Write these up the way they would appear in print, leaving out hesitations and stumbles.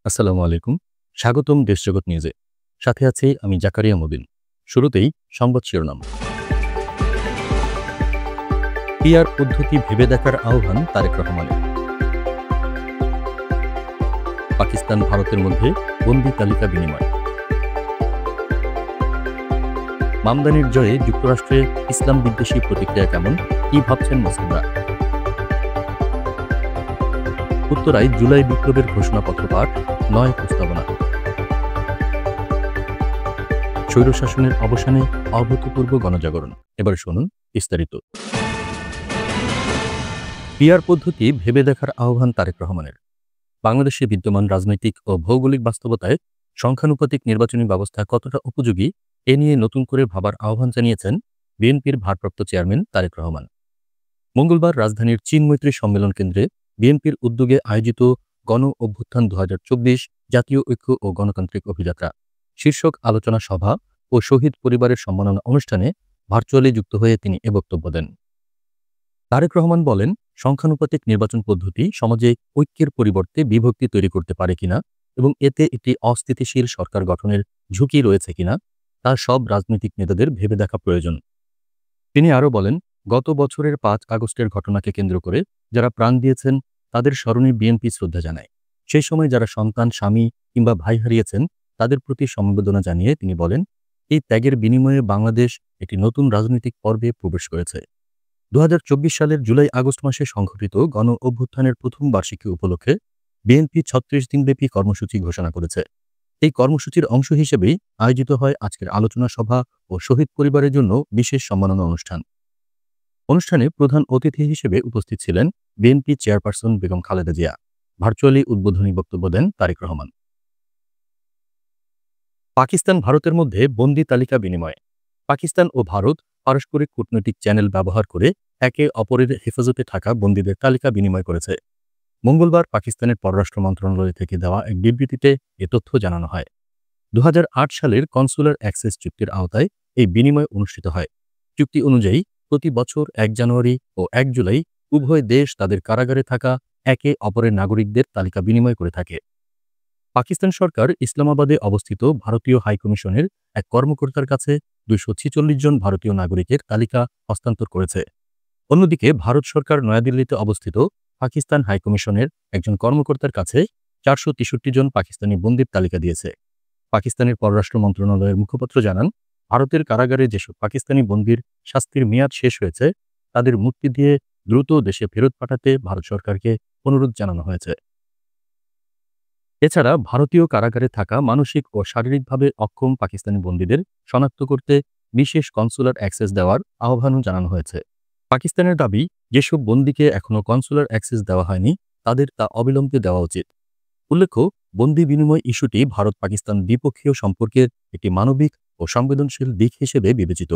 আসসালামু আলাইকুম। স্বাগতম দেশজগৎ নিউজে। সাথে আছি আমি জাকারিয়া মবিন। শুরুতেই সংবাদ শিরোনাম। পিআর পদ্ধতি ভেবে দেখার আহ্বান তারেক রহমানের। পাকিস্তান ভারতের মধ্যে বন্দি তালিকা বিনিময়। মামদানির জয়ে যুক্তরাষ্ট্রে ইসলাম বিদ্বেষী প্রতিক্রিয়া কেমন, কি ভাবছেন মুসলিমরা? উত্তরায় জুলাই বিপ্লবের ঘোষণাপত্র পাঠ, ৯ প্রস্তাবনা। স্বৈরশাসনের অবসানে অভূতপূর্ব গণজাগরণ। এবার শুনুন বিস্তারিত। পিআর পদ্ধতি ভেবে দেখার আহ্বান তারেক রহমানের। বাংলাদেশে বিদ্যমান রাজনৈতিক ও ভৌগোলিক বাস্তবতায় সংখ্যানুপাতিক নির্বাচনী ব্যবস্থা কতটা উপযোগী এ নিয়ে নতুন করে ভাবার আহ্বান জানিয়েছেন বিএনপির ভারপ্রাপ্ত চেয়ারম্যান তারেক রহমান। মঙ্গলবার রাজধানীর চীন মৈত্রী সম্মেলন কেন্দ্রে বিএনপির উদ্যোগে আয়োজিত গণ অভ্যুত্থান ২০২৪ জাতীয় ঐক্য ও গণতান্ত্রিক অভিযাত্রা শীর্ষক আলোচনা সভা ও শহীদ পরিবারের সম্মাননা অনুষ্ঠানে ভার্চুয়ালি যুক্ত হয়ে তিনি এ বক্তব্য দেন। তারেক রহমান বলেন, সংখ্যানুপাতিক নির্বাচন পদ্ধতি সমাজে ঐক্যের পরিবর্তে বিভক্তি তৈরি করতে পারে কিনা এবং এতে একটি অস্থিতিশীল সরকার গঠনের ঝুঁকি রয়েছে কিনা তা সব রাজনৈতিক নেতাদের ভেবে দেখা প্রয়োজন। তিনি আরও বলেন, গত বছরের ৫ আগস্টের ঘটনাকে কেন্দ্র করে যারা প্রাণ দিয়েছেন তাদের স্মরণে বিএনপি শ্রদ্ধা জানায়। সেই সময় যারা সন্তান, স্বামী কিংবা ভাই হারিয়েছেন তাদের প্রতি সমবেদনা জানিয়ে তিনি বলেন, এই ত্যাগের বিনিময়ে বাংলাদেশ একটি নতুন রাজনৈতিক পর্বে প্রবেশ করেছে। ২০২৪ সালের জুলাই-আগস্ট মাসে সংঘটিত গণ অভ্যুত্থানের প্রথম বার্ষিকী উপলক্ষে বিএনপি ৩৬ দিনব্যাপী কর্মসূচি ঘোষণা করেছে। এই কর্মসূচির অংশ হিসেবেই আয়োজিত হয় আজকের আলোচনা সভা ও শহীদ পরিবারের জন্য বিশেষ সম্মাননা অনুষ্ঠান। অনুষ্ঠানে প্রধান অতিথি হিসেবে উপস্থিত ছিলেন BNP chairperson Begum Khaleda Zia. Virtually উদ্বোধনী বক্তব্য দেন তারেক রহমান। পাকিস্তান ভারতের মধ্যে বন্দি তালিকা বিনিময়। পাকিস্তান ও ভারত পারস্পরিক কূটনৈতিক চ্যানেল ব্যবহার করে একে অপরের হেফাজতে থাকা বন্দীদের তালিকা বিনিময় করেছে। মঙ্গলবার পাকিস্তানের পররাষ্ট্র মন্ত্রণালয় থেকে দেওয়া এক বিবৃতিতে এ তথ্য জানানো হয়। ২০০৮ সালের কনসুলার অ্যাক্সেস চুক্তির আওতায় এই বিনিময় অনুষ্ঠিত হয়। চুক্তি অনুযায়ী প্রতি বছর ১ জানুয়ারি ও ১ জুলাই উভয় দেশ তাদের কারাগারে থাকা একে অপরের নাগরিকদের তালিকা বিনিময় করে থাকে। পাকিস্তান সরকার ইসলামাবাদে অবস্থিত ভারতীয় হাইকমিশনের এক কর্মকর্তার কাছে ২৪৬ জন ভারতীয় নাগরিকের তালিকা হস্তান্তর করেছে। অন্যদিকে ভারত সরকার নয়াদিল্লিতে অবস্থিত পাকিস্তান হাইকমিশনের একজন কর্মকর্তার কাছে ৪৬৩ জন পাকিস্তানি বন্দীর তালিকা দিয়েছে। পাকিস্তানের পররাষ্ট্র মন্ত্রণালয়ের মুখপাত্র জানান, ভারতের কারাগারে যেসব পাকিস্তানি বন্দীর শাস্তির মেয়াদ শেষ হয়েছে তাদের মুক্তি দিয়ে দ্রুত দেশে ফেরত পাঠাতে ভারত সরকারকে অনুরোধ জানানো হয়েছে। এছাড়া ভারতীয় কারাগারে থাকা মানসিক ও শারীরিকভাবে অক্ষম পাকিস্তানি বন্দীদের শনাক্ত করতে বিশেষ কনসুলার অ্যাক্সেস দেওয়ার আহ্বানও জানানো হয়েছে। পাকিস্তানের দাবি, যেসব বন্দীকে এখনও কনসুলার অ্যাক্সেস দেওয়া হয়নি তাদের তা অবিলম্বে দেওয়া উচিত। উল্লেখ্য, বন্দী বিনিময় ইস্যুটি ভারত পাকিস্তান দ্বিপক্ষীয় সম্পর্কের একটি মানবিক ও সংবেদনশীল দিক হিসেবে বিবেচিত।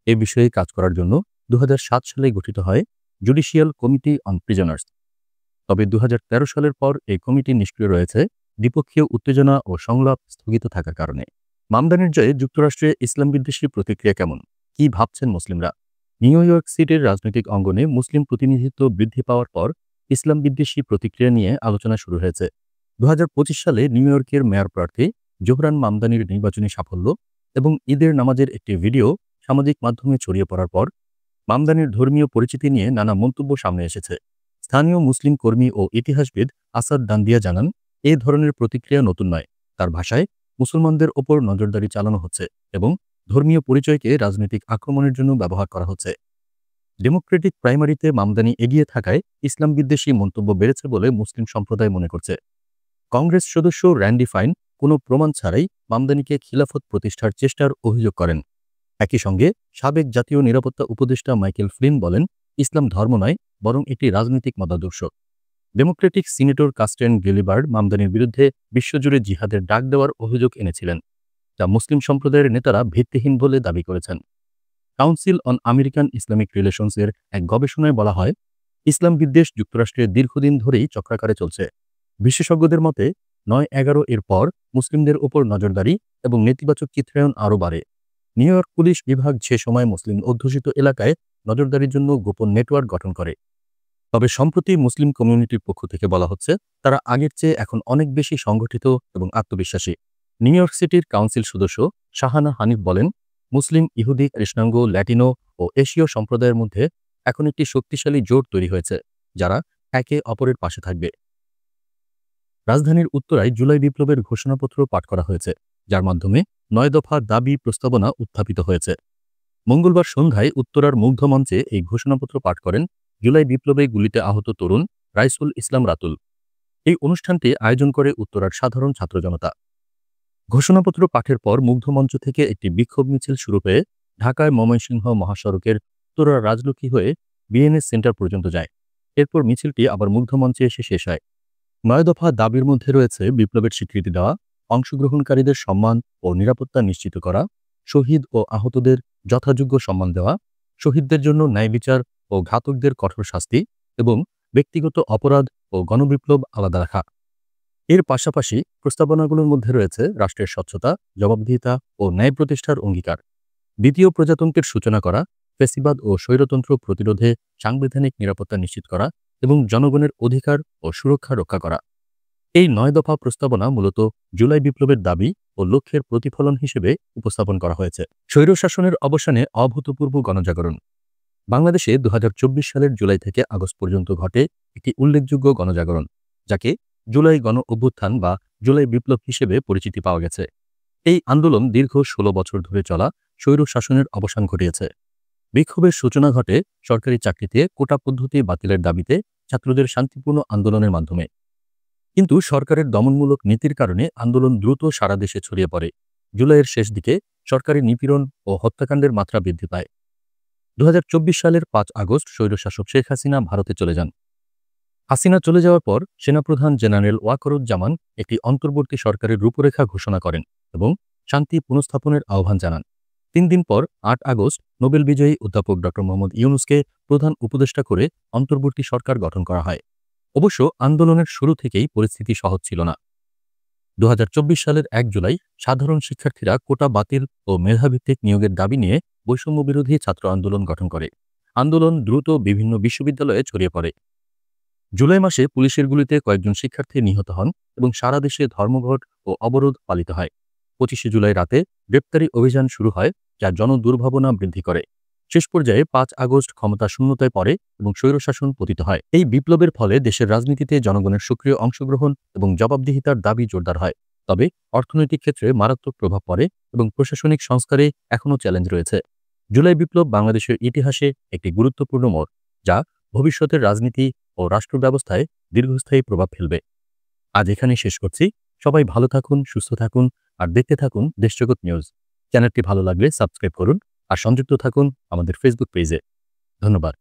এ বিষয়ে কাজ করার জন্য ২০০৭ সালে গঠিত হয় জুডিশিয়াল কমিটি অন প্রিজনার্স। তবে ২০১৩ সালের পর এই কমিটি নিষ্ক্রিয় রয়েছে দ্বিপক্ষীয় উত্তেজনা ও সংলাপ স্থগিত থাকার কারণে। মামদানির জয়ে যুক্তরাষ্ট্রে ইসলাম বিদ্বেষী প্রতিক্রিয়া কেমন, কি ভাবছেন মুসলিমরা? নিউ ইয়র্ক সিটির রাজনৈতিক অঙ্গনে মুসলিম প্রতিনিধিত্ব বৃদ্ধি পাওয়ার পর ইসলাম বিদ্বেষী প্রতিক্রিয়া নিয়ে আলোচনা শুরু হয়েছে। ২০২৫ সালে নিউ ইয়র্কের মেয়র প্রার্থী জোহরান মামদানির নির্বাচনী সাফল্য এবং ঈদের নামাজের একটি ভিডিও সামাজিক মাধ্যমে ছড়িয়ে পড়ার পর মামদানির ধর্মীয় পরিচিতি নিয়ে নানা মন্তব্য সামনে এসেছে। স্থানীয় মুসলিম কর্মী ও ইতিহাসবিদ আসাদ ডান্দিয়া জানান, এ ধরনের প্রতিক্রিয়া নতুন নয়। তার ভাষায়, মুসলমানদের ওপর নজরদারি চালানো হচ্ছে এবং ধর্মীয় পরিচয়কে রাজনৈতিক আক্রমণের জন্য ব্যবহার করা হচ্ছে। ডেমোক্রেটিক প্রাইমারিতে মামদানি এগিয়ে থাকায় ইসলাম বিদ্বেষী মন্তব্য বেড়েছে বলে মুসলিম সম্প্রদায় মনে করছে। কংগ্রেস সদস্য র্যান্ডি ফাইন কোনো প্রমাণ ছাড়াই মামদানিকে খিলাফত প্রতিষ্ঠার চেষ্টার অভিযোগ করেন। একই সঙ্গে সাবেক জাতীয় নিরাপত্তা উপদেষ্টা মাইকেল ফ্লিন বলেন, ইসলাম ধর্ম নয় বরং একটি রাজনৈতিক মতাদর্শ। ডেমোক্রেটিক সিনেটর কাস্টেন গিলিবার্ড মামদানির বিরুদ্ধে বিশ্বজুড়ে জিহাদের ডাক দেওয়ার অভিযোগ এনেছিলেন, যা মুসলিম সম্প্রদায়ের নেতারা ভিত্তিহীন বলে দাবি করেছেন। কাউন্সিল অন আমেরিকান ইসলামিক রিলেশনসের এক গবেষণায় বলা হয়, ইসলাম বিদ্বেষ যুক্তরাষ্ট্রে দীর্ঘদিন ধরেই চক্রাকারে চলছে। বিশেষজ্ঞদের মতে ৯/১১ এর পর মুসলিমদের ওপর নজরদারি এবং নেতিবাচক চিত্রায়ন আরও বাড়ে। নিউ ইয়র্ক পুলিশ বিভাগ সে সময় মুসলিম অধ্যুষিত এলাকায় নজরদারির জন্য গোপন নেটওয়ার্ক গঠন করে। তবে সম্প্রতি মুসলিম কমিউনিটির পক্ষ থেকে বলা হচ্ছে তারা আগের চেয়ে এখন অনেক বেশি সংগঠিত এবং আত্মবিশ্বাসী। নিউ ইয়র্ক সিটির কাউন্সিল সদস্য শাহানা হানিফ বলেন, মুসলিম, ইহুদি, কৃষ্ণাঙ্গ, ল্যাটিনো ও এশীয় সম্প্রদায়ের মধ্যে এখন একটি শক্তিশালী জোট তৈরি হয়েছে, যারা একে অপরের পাশে থাকবে। রাজধানীর উত্তরায় জুলাই বিপ্লবের ঘোষণাপত্র পাঠ করা হয়েছে, যার মাধ্যমে 9 দফা দাবি প্রস্তাবনা উত্থাপিত হয়েছে। মঙ্গলবার সন্ধ্যায় উত্তরার মুগ্ধ মঞ্চে এই ঘোষণাপত্র পাঠ করেন জুলাই বিপ্লবে গুলিতে আহত তরুণ রাইসুল ইসলাম রাতুল। এই অনুষ্ঠানটি আয়োজন করে উত্তরার সাধারণ ছাত্র জনতা। ঘোষণাপত্র পাঠের পর মুগ্ধ মঞ্চ থেকে একটি বিক্ষোভ মিছিল শুরু হয়ে ঢাকায় ময়মনসিংহ মহাসড়কের উত্তরার রাজলক্ষ্মী হয়ে বিএনএস সেন্টার পর্যন্ত যায়। এরপর মিছিলটি আবার মুগ্ধ মঞ্চে এসে শেষ হয়। 9 দফা দাবির মধ্যে রয়েছে বিপ্লবের স্বীকৃতি দেওয়া, অংশগ্রহণকারীদের সম্মান ও নিরাপত্তা নিশ্চিত করা, শহীদ ও আহতদের যথাযোগ্য সম্মান দেওয়া, শহীদদের জন্য ন্যায় বিচার ও ঘাতকদের কঠোর শাস্তি এবং ব্যক্তিগত অপরাধ ও গণবিপ্লব আলাদা রাখা। এর পাশাপাশি প্রস্তাবনাগুলোর মধ্যে রয়েছে রাষ্ট্রের স্বচ্ছতা, জবাবদিহিতা ও ন্যায় প্রতিষ্ঠার অঙ্গীকার, দ্বিতীয় প্রজাতন্ত্রের সূচনা করা, ফ্যাসিবাদ ও স্বৈরতন্ত্র প্রতিরোধে সাংবিধানিক নিরাপত্তা নিশ্চিত করা এবং জনগণের অধিকার ও সুরক্ষা রক্ষা করা। এই 9 দফা প্রস্তাবনা মূলত জুলাই বিপ্লবের দাবি ও লক্ষ্যের প্রতিফলন হিসেবে উপস্থাপন করা হয়েছে। স্বৈরশাসনের অবসানে অভূতপূর্ব গণজাগরণ। বাংলাদেশে 2024 সালের জুলাই থেকে আগস্ট পর্যন্ত ঘটে একটি উল্লেখযোগ্য গণজাগরণ, যাকে জুলাই গণ অভ্যুত্থান বা জুলাই বিপ্লব হিসেবে পরিচিতি পাওয়া গেছে। এই আন্দোলন দীর্ঘ 16 বছর ধরে চলা স্বৈরশাসনের অবসান ঘটিয়েছে। বিক্ষোভের সূচনা ঘটে সরকারি চাকরিতে কোটা পদ্ধতি বাতিলের দাবিতে ছাত্রদের শান্তিপূর্ণ আন্দোলনের মাধ্যমে। কিন্তু সরকারের দমনমূলক নীতির কারণে আন্দোলন দ্রুত সারা দেশে ছড়িয়ে পড়ে। জুলাইয়ের শেষ দিকে সরকারি নিপীড়ন ও হত্যাকাণ্ডের মাত্রা বৃদ্ধি পায়। 2024 সালের 5 আগস্ট স্বৈরশাসক শেখ হাসিনা ভারতে চলে যান। হাসিনা চলে যাওয়ার পর সেনাপ্রধান জেনারেল ওয়াকরুজ্জামান একটি অন্তর্বর্তী সরকারের রূপরেখা ঘোষণা করেন এবং শান্তি পুনঃস্থাপনের আহ্বান জানান। 3 দিন পর 8 আগস্ট নোবেল বিজয়ী অধ্যাপক ড. মোহাম্মদ ইউনূসকে প্রধান উপদেষ্টা করে অন্তর্বর্তী সরকার গঠন করা হয়। অবশ্য আন্দোলনের শুরু থেকেই পরিস্থিতি সহজ ছিল না। 2024 সালের 1 জুলাই সাধারণ শিক্ষার্থীরা কোটা বাতিল ও মেধাভিত্তিক নিয়োগের দাবি নিয়ে বৈষম্যবিরোধী ছাত্র আন্দোলন গঠন করে। আন্দোলন দ্রুত বিভিন্ন বিশ্ববিদ্যালয়ে ছড়িয়ে পড়ে। জুলাই মাসে পুলিশের গুলিতে কয়েকজন শিক্ষার্থী নিহত হন এবং সারা দেশে ধর্মঘট ও অবরোধ পালিত হয়। 25 জুলাই রাতে গ্রেপ্তারি অভিযান শুরু হয়, যা জনদুর্ভাবনা বৃদ্ধি করে। শেষ পর্যায়ে 5 আগস্ট ক্ষমতা শূন্যতায় পড়ে এবং স্বৈরশাসন পতিত হয়। এই বিপ্লবের ফলে দেশের রাজনীতিতে জনগণের সক্রিয় অংশগ্রহণ এবং জবাবদিহিতার দাবি জোরদার হয়। তবে অর্থনৈতিক ক্ষেত্রে মারাত্মক প্রভাব পড়ে এবং প্রশাসনিক সংস্কারে এখনও চ্যালেঞ্জ রয়েছে। জুলাই বিপ্লব বাংলাদেশের ইতিহাসে একটি গুরুত্বপূর্ণ মোড়, যা ভবিষ্যতের রাজনীতি ও রাষ্ট্র ব্যবস্থায় দীর্ঘস্থায়ী প্রভাব ফেলবে। আজ এখানেই শেষ করছি। সবাই ভালো থাকুন, সুস্থ থাকুন আর দেখতে থাকুন দেশজগৎ নিউজ। চ্যানেলটি ভালো লাগলে সাবস্ক্রাইব করুন আর সংযুক্ত থাকুন আমাদের ফেসবুক পেজে। ধন্যবাদ।